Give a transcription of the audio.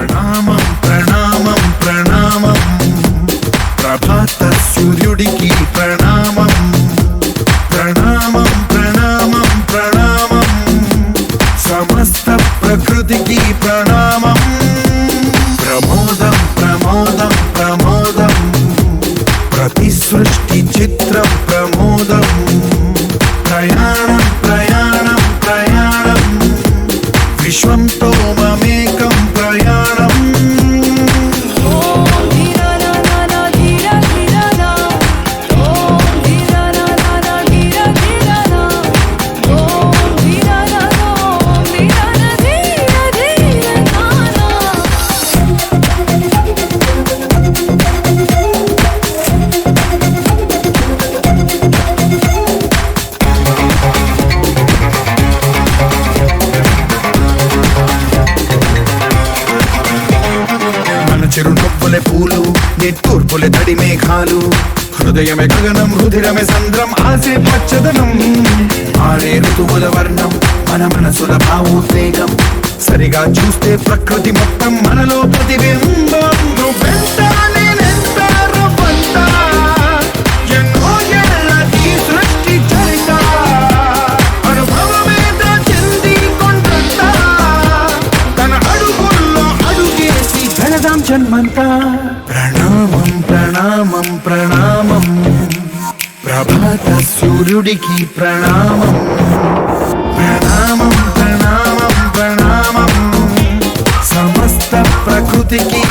ప్రణామం ప్రణామం ప్రణామం ప్రభాత సూర్యుడికి ప్రణామం ప్రణామం ప్రణామం ప్రణామం సమస్త ప్రకృతికి ప్రణామం ప్రమోదం ప్రమోదం ప్రమోదం ప్రతి సృష్టి చిత్రం ప్రమోదం ప్రయాణం ప్రయాణం ప్రయాణం విశ్వంతో మమేకం ప్రయాణం చిరునవ్వులే పూలు నిట్టూర్పులే తడి మేఘాలు హృదయమే గగనం రుధిరమే సంద్రం ఆసే పచ్చదనం ఆరే ఋతువుల వర్ణం మన మనసుల భావోద్వేగం సరిగా చూస్తే ప్రకృతి మొత్తం మనలో ప్రతిబింబం నువ్వెంత నేనెంత రవ్వంత ఎన్నో ఏళ్ళకి సృష్టి చరిత అనుభవమేద చెంది కొండంత తన అడుగుల్లో అడుగేసి వెళదాం జన్మంతా ప్రణామం ప్రణామం ప్రణామం ప్రభాత సూర్యుడికి ప్రణామం ప్రణామం ప్రణామం ప్రణామం సమస్త ప్రకృతికి